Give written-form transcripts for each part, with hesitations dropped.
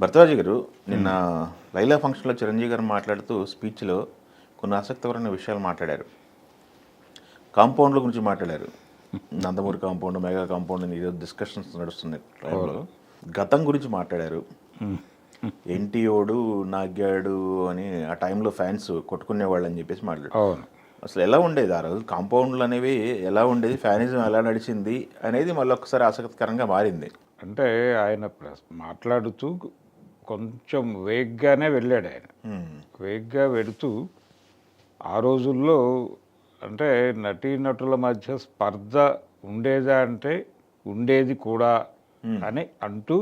భరద్వాజ్ గారు నిన్న లైలా ఫంక్షన్లో చిరంజీవి గారు మాట్లాడుతూ స్పీచ్లో కొన్ని ఆసక్తికరమైన విషయాలు మాట్లాడారు. కాంపౌండ్ల గురించి మాట్లాడారు. నందమూరి కాంపౌండ్, మెగా కాంపౌండ్ అని ఈరోజు డిస్కషన్స్ నడుస్తున్నాయి టైంలో. గతం గురించి మాట్లాడారు. ఎన్టీఓడు నాగ్యాడు అని ఆ టైంలో ఫ్యాన్స్ కొట్టుకునేవాళ్ళు అని చెప్పేసి మాట్లాడారు. అసలు ఎలా ఉండేది ఆ రోజు? కాంపౌండ్లు అనేవి ఎలా ఉండేది, ఫ్యానిజం ఎలా నడిచింది అనేది మళ్ళీ ఒకసారి ఆసక్తికరంగా మారింది. అంటే ఆయన మాట్లాడుతూ కొంచెం వేగ్గానే వెళ్ళాడు. ఆయన వేగ్గా వెడుతూ ఆ రోజుల్లో అంటే నటీనటుల మధ్య స్పర్ధ ఉండేదా అంటే ఉండేది కూడా అని అంటూ,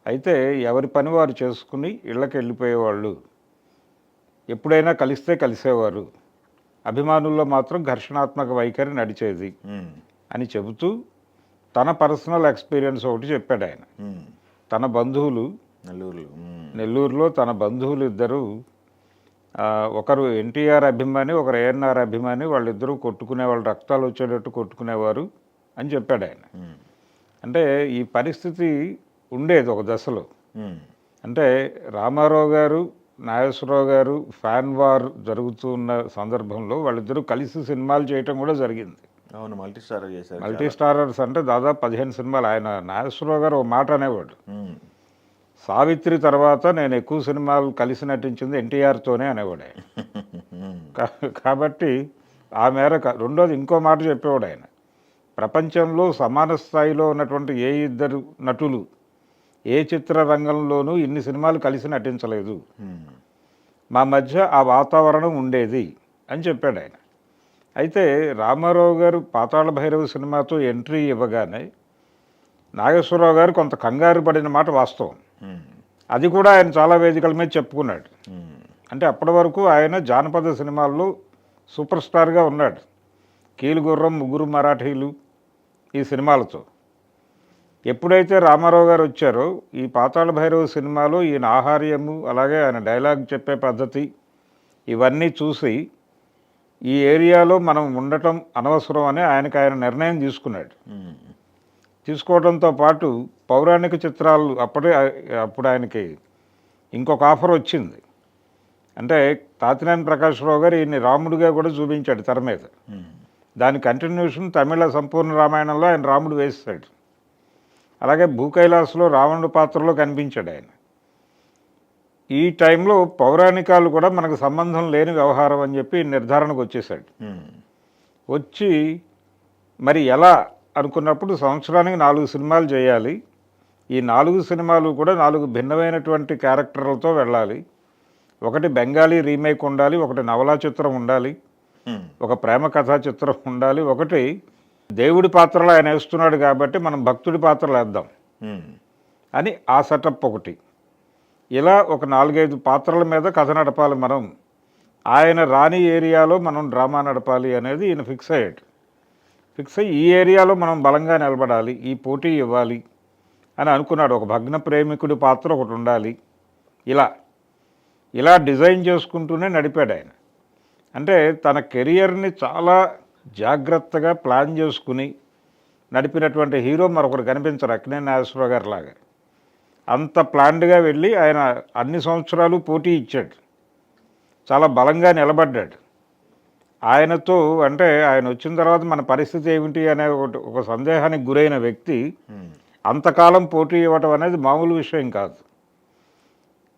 అయితే ఎవరి పని వారు చేసుకుని ఇళ్ళకి వెళ్ళిపోయేవాళ్ళు, ఎప్పుడైనా కలిస్తే కలిసేవారు, అభిమానుల్లో మాత్రం ఘర్షణాత్మక వైఖరి నడిచేది అని చెబుతూ తన పర్సనల్ ఎక్స్పీరియన్స్ ఒకటి చెప్పాడు ఆయన. తన బంధువులు నెల్లూరులో తన బంధువులు ఇద్దరు, ఒకరు ఎన్టీఆర్ అభిమాని, ఒకరు ఏఎన్ఆర్ అభిమాని, వాళ్ళిద్దరూ కొట్టుకునేవాళ్ళు, రక్తాలు వచ్చేటట్టు కొట్టుకునేవారు అని చెప్పాడు ఆయన. అంటే ఈ పరిస్థితి ఉండేది ఒక దశలో. అంటే రామారావు గారు, నాగేశ్వరరావు గారు ఫ్యాన్ వార్ జరుగుతున్న సందర్భంలో వాళ్ళిద్దరూ కలిసి సినిమాలు చేయటం కూడా జరిగింది. అవును, మల్టీస్టారర్ చేశారు. మల్టీస్టారర్స్ అంటే దాదాపు 15 సినిమాలు. ఆయన నాగేశ్వరరావు గారు ఒక మాట అనేవాడు, సావిత్రి తర్వాత నేను ఎక్కువ సినిమాలు కలిసి నటించింది ఎన్టీఆర్తోనే అనేవాడు ఆయన. కాబట్టి ఆ మేరకు. రెండోది ఇంకో మాట చెప్పేవాడు ఆయన, ప్రపంచంలో సమాన స్థాయిలో ఉన్నటువంటి ఏ ఇద్దరు నటులు ఏ చిత్ర రంగంలోనూ ఇన్ని సినిమాలు కలిసి నటించలేదు, మా మధ్య ఆ వాతావరణం ఉండేది అని చెప్పాడు ఆయన. అయితే రామారావు గారు పాతాళ భైరవ సినిమాతో ఎంట్రీ ఇవ్వగానే నాగేశ్వరరావు గారు కొంత కంగారు పడిన మాట వాస్తవం. అది కూడా ఆయన చాలా వేదికల మీద చెప్పుకున్నాడు. అంటే అప్పటి వరకు ఆయన జానపద సినిమాల్లో సూపర్ స్టార్గా ఉన్నాడు. కీలుగుర్రం, ముగ్గురు మరాఠీలు ఈ సినిమాలతో. ఎప్పుడైతే రామారావు గారు వచ్చారో ఈ పాతాళ భైరవ సినిమాలో ఈయన ఆహార్యము, అలాగే ఆయన డైలాగ్ చెప్పే పద్ధతి ఇవన్నీ చూసి ఈ ఏరియాలో మనం ఉండటం అనవసరం అని ఆయన నిర్ణయం తీసుకున్నాడు. తీసుకోవడంతో పాటు పౌరాణిక చిత్రాలు అప్పుడు ఆయనకి ఇంకొక ఆఫర్ వచ్చింది. అంటే తాతినేని ప్రకాశ్రావు గారు ఈయన్ని రాముడిగా కూడా చూపించాడు తెర మీద. దాని కంటిన్యూషన్ తమిళ సంపూర్ణ రామాయణంలో ఆయన రాముడు వేస్తాడు. అలాగే భూకైలాస్లో రావణుడి పాత్రలో కనిపించాడు ఆయన. ఈ టైంలో పౌరాణికాలు కూడా మనకు సంబంధం లేని వ్యవహారం అని చెప్పి నిర్ధారణకు వచ్చేసాడు. వచ్చి మరి ఎలా అనుకున్నప్పుడు సంవత్సరానికి 4 సినిమాలు చేయాలి, ఈ 4 సినిమాలు కూడా 4 భిన్నమైనటువంటి క్యారెక్టర్లతో వెళ్ళాలి. ఒకటి బెంగాలీ రీమేక్ ఉండాలి, ఒకటి నవలా చిత్రం ఉండాలి, ఒక ప్రేమ కథా చిత్రం ఉండాలి, ఒకటి దేవుడి పాత్రలో ఆయన వేస్తున్నాడు కాబట్టి మనం భక్తుడి పాత్రలు వేద్దాం అని ఆ సెటప్ ఒకటి. ఇలా ఒక 4-5 పాత్రల మీద కథ నడపాలి మనం, ఆయన రాని ఏరియాలో మనం డ్రామా నడపాలి అనేది ఈయన ఫిక్స్ అయ్యి ఈ ఏరియాలో మనం బలంగా నిలబడాలి, ఈ పోటీ ఇవ్వాలి అని అనుకున్నాడు. ఒక భగ్న ప్రేమికుడి పాత్ర ఒకటి ఉండాలి. ఇలా డిజైన్ చేసుకుంటూనే నడిపాడు ఆయన. అంటే తన కెరియర్ని చాలా జాగ్రత్తగా ప్లాన్ చేసుకుని నడిపినటువంటి హీరో మరొకరు కనిపించరు అక్కినేని నాగేశ్వరరావు గారి లాగా. అంత ప్లాన్డ్గా వెళ్ళి ఆయన అన్ని సంవత్సరాలు పోటీ ఇచ్చాడు, చాలా బలంగా నిలబడ్డాడు. ఆయనతో అంటే ఆయన వచ్చిన తర్వాత మన పరిస్థితి ఏమిటి అనే ఒక సందేహానికి గురైన వ్యక్తి అంతకాలం పోటీ ఇవ్వటం అనేది మామూలు విషయం కాదు.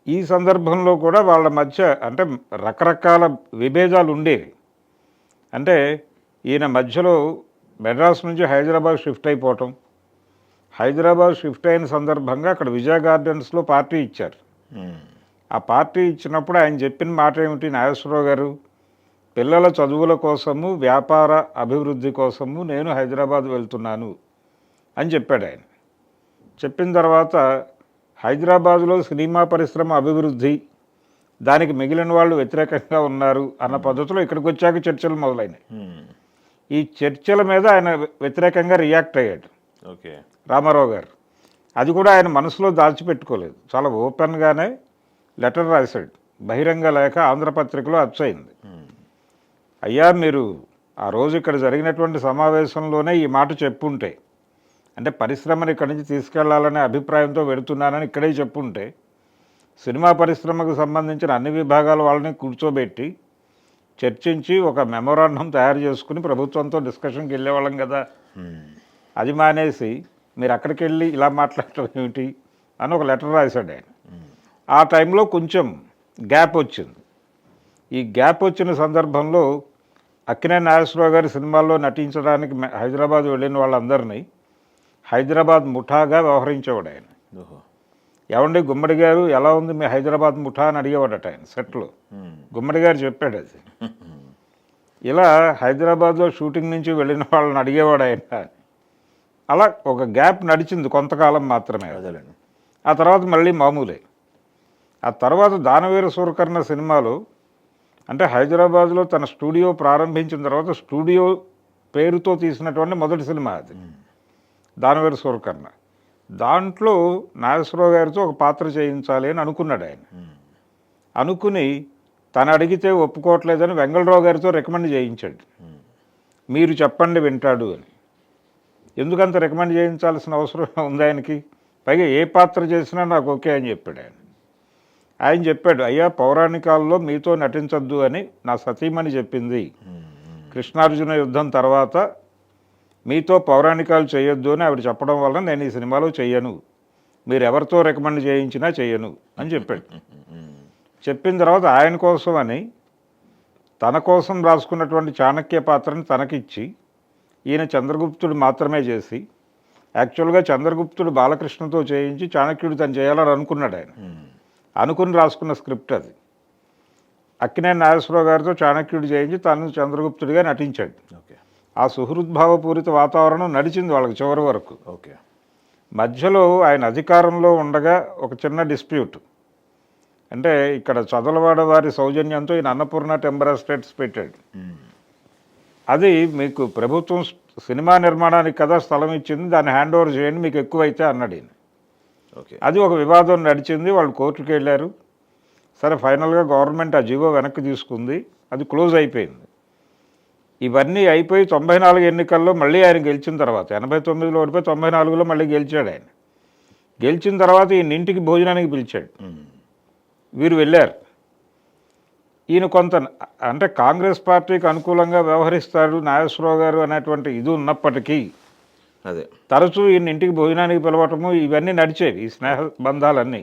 ఈ సందర్భంలో కూడా వాళ్ళ మధ్య అంటే రకరకాల విభేదాలు ఉండేవి. అంటే ఈయన మధ్యలో మెడ్రాస్ నుంచి హైదరాబాద్ షిఫ్ట్ అయిపోవటం, హైదరాబాద్ షిఫ్ట్ అయిన సందర్భంగా అక్కడ విజయ గార్డెన్స్లో పార్టీ ఇచ్చారు. ఆ పార్టీ ఇచ్చినప్పుడు ఆయన చెప్పిన మాట ఏమిటి, నాగేశ్వరరావు గారు పిల్లల చదువుల కోసము, వ్యాపార అభివృద్ధి కోసము నేను హైదరాబాద్ వెళ్తున్నాను అని చెప్పాడు ఆయన. చెప్పిన తర్వాత హైదరాబాదులో సినిమా పరిశ్రమ అభివృద్ధి, దానికి మిగిలిన వాళ్ళు వ్యతిరేకంగా ఉన్నారు అన్న పద్ధతిలో ఇక్కడికి వచ్చాక చర్చలు మొదలైనాయి. ఈ చర్చల మీద ఆయన వ్యతిరేకంగా రియాక్ట్ అయ్యాడు రామారావు గారు. అది కూడా ఆయన మనసులో దాచిపెట్టుకోలేదు, చాలా ఓపెన్గానే లెటర్ రాశాడు, బహిరంగ లేఖ ఆంధ్రపత్రికలో అచ్చయింది. అయ్యా, మీరు ఆ రోజు ఇక్కడ జరిగినటువంటి సమావేశంలోనే ఈ మాట చెప్పుంటే అంటే పరిశ్రమను ఇక్కడి నుంచి తీసుకెళ్లాలనే అభిప్రాయంతో వెడుతున్నానని ఇక్కడే చెప్పుంటే సినిమా పరిశ్రమకు సంబంధించిన అన్ని విభాగాల వాళ్ళని కూర్చోబెట్టి చర్చించి ఒక మెమోరాండం తయారు చేసుకుని ప్రభుత్వంతో డిస్కషన్కి వెళ్ళేవాళ్ళం కదా. అది మానేసి మీరు అక్కడికి వెళ్ళి ఇలా మాట్లాడటం ఏమిటి అని ఒక లెటర్ రాశాడు ఆయన. ఆ టైంలో కొంచెం గ్యాప్ వచ్చింది. ఈ గ్యాప్ వచ్చిన సందర్భంలో అక్కినేని నాగేశ్వరరావు గారి సినిమాల్లో నటించడానికి హైదరాబాద్ వెళ్ళిన వాళ్ళందరినీ హైదరాబాద్ ముఠాగా వ్యవహరించేవాడు ఆయన. ఏమండి గుమ్మడి గారు ఎలా ఉంది మీ హైదరాబాద్ ముఠా అని అడిగేవాడట ఆయన సెట్లో. గుమ్మడి గారు చెప్పాడు అది. ఇలా హైదరాబాద్లో షూటింగ్ నుంచి వెళ్ళిన వాళ్ళని అడిగేవాడు ఆయన. అలా ఒక గ్యాప్ నడిచింది కొంతకాలం మాత్రమే. ఆ తర్వాత మళ్ళీ మామూలే. ఆ తర్వాత దానవీర సూరకర్ణ సినిమాలో అంటే హైదరాబాద్లో తన స్టూడియో ప్రారంభించిన తర్వాత స్టూడియో పేరుతో తీసినటువంటి మొదటి సినిమా అది దానవీర సూరకర్ణ. దాంట్లో నాగేశ్వరరావు గారితో ఒక పాత్ర చేయించాలి అని అనుకున్నాడు ఆయన. అనుకుని తను అడిగితే ఒప్పుకోవట్లేదని వెంగళరావు గారితో రికమెండ్ చేయించాడు. మీరు చెప్పండి వింటాడు అని. ఎందుకంత రికమెండ్ చేయించాల్సిన అవసరం ఉంది ఆయనకి? పైగా ఏ పాత్ర చేసినా నాకు ఓకే అని చెప్పాడు ఆయన. ఆయన చెప్పాడు, అయ్యా పౌరాణికాల్లో మీతో నటించొద్దు అని నా సతీమణి చెప్పింది. కృష్ణార్జున యుద్ధం తర్వాత మీతో పౌరాణికాలు చేయొద్దు అని ఆవిడ చెప్పడం వల్ల నేను ఈ సినిమాలో చెయ్యను, మీరు ఎవరితో రికమెండ్ చేయించినా చెయ్యను అని చెప్పాడు. చెప్పిన తర్వాత ఆయన కోసం అని తన కోసం రాసుకున్నటువంటి చాణక్య పాత్రని తనకిచ్చి ఈయన చంద్రగుప్తుడు మాత్రమే చేసి యాక్చువల్గా చంద్రగుప్తుడు బాలకృష్ణతో చేయించి చాణక్యుడు తను చేయాలని అనుకున్నాడు ఆయన. అనుకుని రాసుకున్న స్క్రిప్ట్ అది. అక్కినేని నాగేశ్వరరావు గారితో చాణక్యుడు చేయించి తను చంద్రగుప్తుడిగా నటించాడు. ఆ సుహృద్భావపూరిత వాతావరణం నడిచింది వాళ్ళకి చివరి వరకు. మధ్యలో ఆయన అధికారంలో ఉండగా ఒక చిన్న డిస్ప్యూట్, అంటే ఇక్కడ చదలవాడ వారి సౌజన్యంతో ఈయన అన్నపూర్ణ టెంబర్ ఎస్టేట్స్ పెట్టాడు. అది మీకు ప్రభుత్వం సినిమా నిర్మాణానికి కదా స్థలం ఇచ్చింది, దాన్ని హ్యాండ్ ఓవర్ చేయండి మీకు ఎక్కువైతే అన్నాడు ఈయన. అది ఒక వివాదం నడిచింది, వాళ్ళు కోర్టుకు వెళ్ళారు. సరే ఫైనల్గా గవర్నమెంట్ ఆ జీవో వెనక్కి తీసుకుంది, అది క్లోజ్ అయిపోయింది. ఇవన్నీ అయిపోయి 94 ఎన్నికల్లో మళ్ళీ ఆయన గెలిచిన తర్వాత 89లో ఓడిపోయి 94లో మళ్ళీ గెలిచాడు ఆయన. గెలిచిన తర్వాత ఈయన ఇంటికి భోజనానికి పిలిచాడు. వీరు వెళ్ళారు. ఈయన కొంత అంటే కాంగ్రెస్ పార్టీకి అనుకూలంగా వ్యవహరిస్తాడు నాగేశ్వరరావు గారు అనేటువంటి ఇది ఉన్నప్పటికీ అదే తరచూ ఈయన ఇంటికి భోజనానికి పిలవటము ఇవన్నీ నడిచేవి, ఈ స్నేహ బంధాలన్నీ.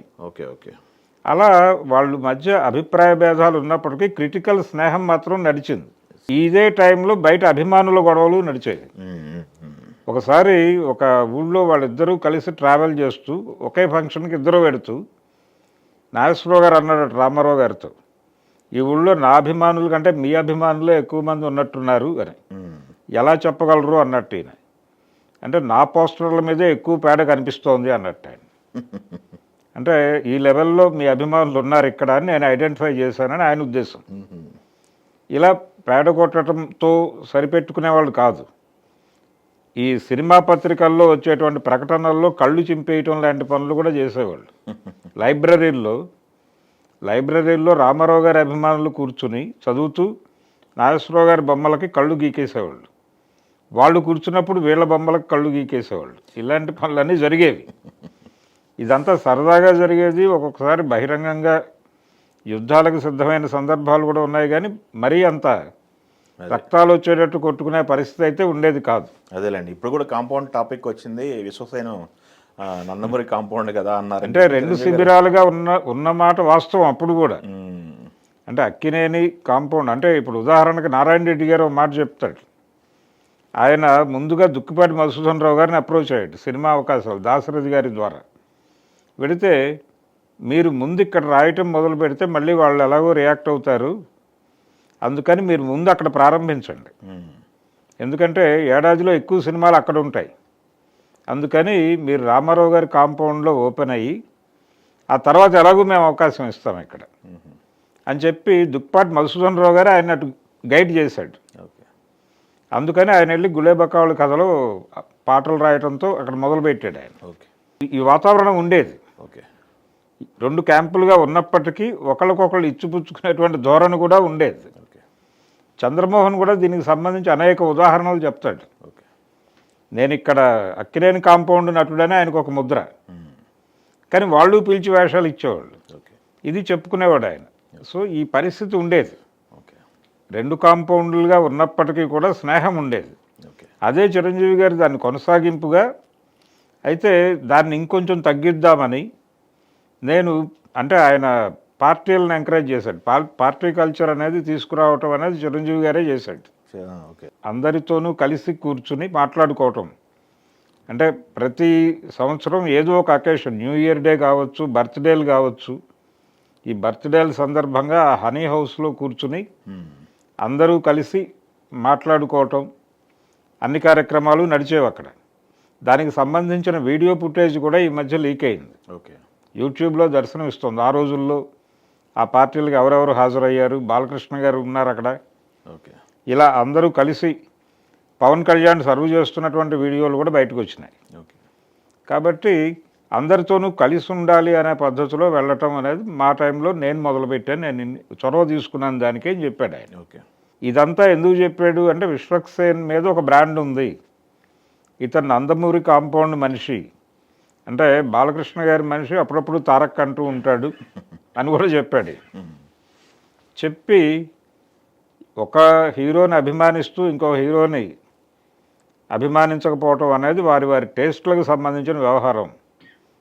అలా వాళ్ళ మధ్య అభిప్రాయ భేదాలు ఉన్నప్పటికీ క్రిటికల్ స్నేహం మాత్రం నడిచింది. ఇదే టైంలో బయట అభిమానుల గొడవలు నడిచేవి. ఒకసారి ఒక ఊళ్ళో వాళ్ళిద్దరూ కలిసి ట్రావెల్ చేస్తూ ఒకే ఫంక్షన్కి ఇద్దరు పెడుతూ నాగేశ్వరరావు గారు అన్నాడు రామారావు గారితో, ఈ ఊళ్ళో నా అభిమానుల కంటే మీ అభిమానులే ఎక్కువ మంది ఉన్నట్టున్నారు అని. ఎలా చెప్పగలరు అన్నట్టు ఈయన. అంటే నా పోస్టర్ల మీదే ఎక్కువ పేడ కనిపిస్తోంది అన్నట్టు ఆయన. అంటే ఈ లెవెల్లో మీ అభిమానులు ఉన్నారు ఇక్కడ అని నేను ఐడెంటిఫై చేశానని ఆయన ఉద్దేశం. ఇలా పేడ కొట్టడంతో సరిపెట్టుకునే వాళ్ళు కాదు. ఈ సినిమా పత్రికల్లో వచ్చేటువంటి ప్రకటనల్లో కళ్ళు చింపేయటం లాంటి పనులు కూడా చేసేవాళ్ళు. లైబ్రరీల్లో రామారావు గారి అభిమానులు కూర్చుని చదువుతూ నాగేశ్వరరావు గారి బొమ్మలకి కళ్ళు గీకేసేవాళ్ళు. వాళ్ళు కూర్చున్నప్పుడు వీళ్ళ బొమ్మలకు కళ్ళు గీకేసేవాళ్ళు. ఇలాంటి పనులన్నీ జరిగేవి. ఇదంతా సరదాగా జరిగేది. ఒక్కొక్కసారి బహిరంగంగా యుద్ధాలకు సిద్ధమైన సందర్భాలు కూడా ఉన్నాయి, కానీ మరీ అంత రక్తాలు వచ్చేటట్టు కొట్టుకునే పరిస్థితి అయితే ఉండేది కాదు. అదేలేండి. ఇప్పుడు కూడా కాంపౌండ్ టాపిక్ వచ్చింది. విశ్వసేనం నందమూరి కాంపౌండ్ కదా అన్నారు. అంటే రెండు శిబిరాలుగా ఉన్న మాట వాస్తవం. అప్పుడు కూడా అంటే అక్కినేని కాంపౌండ్ అంటే ఇప్పుడు ఉదాహరణకు నారాయణ రెడ్డి గారు ఒక మాట చెప్తాడు. ఆయన ముందుగా దుక్కిపాటి మధుసూదన్ రావు గారిని అప్రోచ్ అయ్యాడు సినిమా అవకాశాలు దాశరథి గారి ద్వారా. పెడితే మీరు ముందు ఇక్కడ రాయటం మొదలు పెడితే మళ్ళీ వాళ్ళు ఎలాగో రియాక్ట్ అవుతారు, అందుకని మీరు ముందు అక్కడ ప్రారంభించండి, ఎందుకంటే ఏడాదిలో ఎక్కువ సినిమాలు అక్కడ ఉంటాయి, అందుకని మీరు రామారావు గారి కాంపౌండ్లో ఓపెన్ అయ్యి ఆ తర్వాత ఎలాగో మేము అవకాశం ఇస్తాం ఇక్కడ అని చెప్పి దుక్పాటి మధుసూదన్ రావు గారు ఆయన అటు గైడ్ చేశాడు. అందుకని ఆయన వెళ్ళి గులేబకావుల కథలో పాటలు రాయడంతో అక్కడ మొదలుపెట్టాడు ఆయన. ఈ వాతావరణం ఉండేది. రెండు క్యాంపులుగా ఉన్నప్పటికీ ఒకరికొకళ్ళు ఇచ్చిపుచ్చుకునేటువంటి ధోరణి కూడా ఉండేది. చంద్రమోహన్ కూడా దీనికి సంబంధించి అనేక ఉదాహరణలు చెప్తాడు. నేను ఇక్కడ అక్కినేని కాంపౌండ్ నటుడని ఆయనకు ఒక ముద్ర. కానీ వాళ్ళు పిలిచి వేషాలు ఇచ్చేవాళ్ళు, ఓకే ఇది చెప్పుకునేవాడు ఆయన. సో ఈ పరిస్థితి ఉండేది. ఓకే 2 కాంపౌండ్లుగా ఉన్నప్పటికీ కూడా స్నేహం ఉండేది. ఓకే అదే చిరంజీవి గారు దాన్ని కొనసాగింపుగా, అయితే దాన్ని ఇంకొంచెం తగ్గిద్దామని నేను, అంటే ఆయన పార్టీలను ఎంకరేజ్ చేశాడు. పార్టీ కల్చర్ అనేది తీసుకురావటం అనేది చిరంజీవి గారే చేశాడు. ఓకే అందరితోనూ కలిసి కూర్చుని మాట్లాడుకోవటం. అంటే ప్రతి సంవత్సరం ఏదో ఒక అకేషన్, న్యూ ఇయర్ డే కావచ్చు, బర్త్డేలు కావచ్చు, ఈ బర్త్డేల సందర్భంగా హనీ హౌస్లో కూర్చుని అందరూ కలిసి మాట్లాడుకోవటం, అన్ని కార్యక్రమాలు నడిచేవి అక్కడ. దానికి సంబంధించిన వీడియో ఫుటేజ్ కూడా ఈ మధ్య లీక్ అయింది, ఓకే యూట్యూబ్లో దర్శనం ఇస్తుంది. ఆ రోజుల్లో ఆ పార్టీలకు ఎవరెవరు హాజరయ్యారు, బాలకృష్ణ గారు ఉన్నారు అక్కడ, ఓకే ఇలా అందరూ కలిసి పవన్ కళ్యాణ్ సర్వ్ చేస్తున్నటువంటి వీడియోలు కూడా బయటకు వచ్చినాయి. ఓకే కాబట్టి అందరితోనూ కలిసి ఉండాలి అనే పద్ధతిలో వెళ్ళటం అనేది మా టైంలో నేను మొదలుపెట్టాను, నేను చొరవ తీసుకున్నాను దానికి అని చెప్పాడు ఆయన. ఓకే ఇదంతా ఎందుకు చెప్పాడు అంటే, విశ్వక్సేన్ మీద ఒక బ్రాండ్ ఉంది, ఇతను నందమూరి కాంపౌండ్ మనిషి, అంటే బాలకృష్ణ గారి మనిషి, అప్పుడప్పుడు తారక్ అంటూ ఉంటాడు అని కూడా చెప్పాడు. చెప్పి ఒక హీరోని అభిమానిస్తూ ఇంకో హీరోని అభిమానించకపోవటం అనేది వారి వారి టేస్ట్లకు సంబంధించిన వ్యవహారం,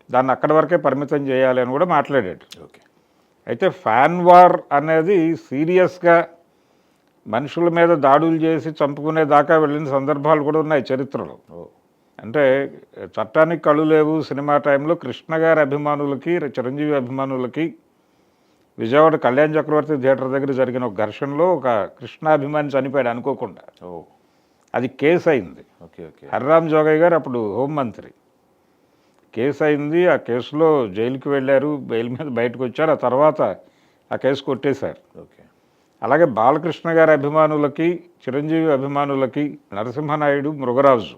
దాన్ని అక్కడి వరకే పరిమితం చేయాలి అని కూడా మాట్లాడాడు. ఓకే అయితే ఫ్యాన్ వార్ అనేది సీరియస్గా మనుషుల మీద దాడులు చేసి చంపుకునే దాకా వెళ్ళిన సందర్భాలు కూడా ఉన్నాయి చరిత్రలో. అంటే చట్టానికి కళ్ళు లేవు సినిమా టైంలో కృష్ణ గారి అభిమానులకి, చిరంజీవి అభిమానులకి విజయవాడ కళ్యాణ్ చక్రవర్తి థియేటర్ దగ్గర జరిగిన ఒక ఘర్షణలో ఒక కృష్ణ అభిమాని చనిపోయాడు అనుకోకుండా. అది కేసు అయింది. ఓకే ఓకే హర్రామ్ జోగయ్య గారు అప్పుడు హోంమంత్రి. కేసు అయింది, ఆ కేసులో జైలుకి వెళ్ళారు, బెయిల్ మీద బయటకు వచ్చారు, ఆ తర్వాత ఆ కేసు కొట్టేశారు. ఓకే అలాగే బాలకృష్ణ గారి అభిమానులకి, చిరంజీవి అభిమానులకి నరసింహనాయుడు, మృగరాజు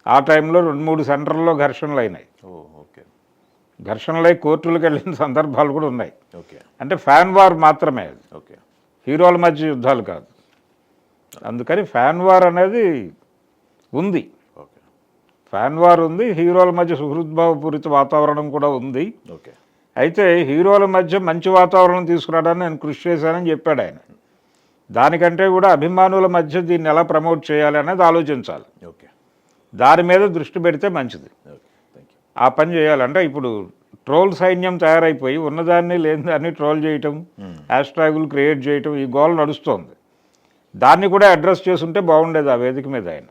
ఆ టైంలో 2-3 సెంటర్లలో ఘర్షణలు అయినాయి. ఓకే ఘర్షణలై కోర్టులకు వెళ్ళిన సందర్భాలు కూడా ఉన్నాయి. ఓకే అంటే ఫ్యాన్ వార్ మాత్రమే అది, ఓకే హీరోల మధ్య యుద్ధాలు కాదు. అందుకని ఫ్యాన్ వార్ అనేది ఉంది, ఓకే ఫ్యాన్ వార్ ఉంది, హీరోల మధ్య సుహృద్భావపూరిత వాతావరణం కూడా ఉంది. ఓకే అయితే హీరోల మధ్య మంచి వాతావరణం తీసుకురావడానికి నేను కృషి చేశానని చెప్పాడు ఆయన. దానికంటే కూడా అభిమానుల మధ్య దీన్ని ఎలా ప్రమోట్ చేయాలి అనేది ఆలోచించాలి, ఓకే దాని మీద దృష్టి పెడితే మంచిది. Okay thank you. ఆ పని చేయాలంటే ఇప్పుడు ట్రోల్ సైన్యం తయారైపోయి ఉన్నదాన్ని లేని దాన్ని ట్రోల్ చేయటం, హ్యాష్ ట్యాగులు క్రియేట్ చేయటం, ఈ గోల్ నడుస్తోంది. దాన్ని కూడా అడ్రస్ చేసుంటే బాగుండేది ఆ వేదిక మీద ఆయన.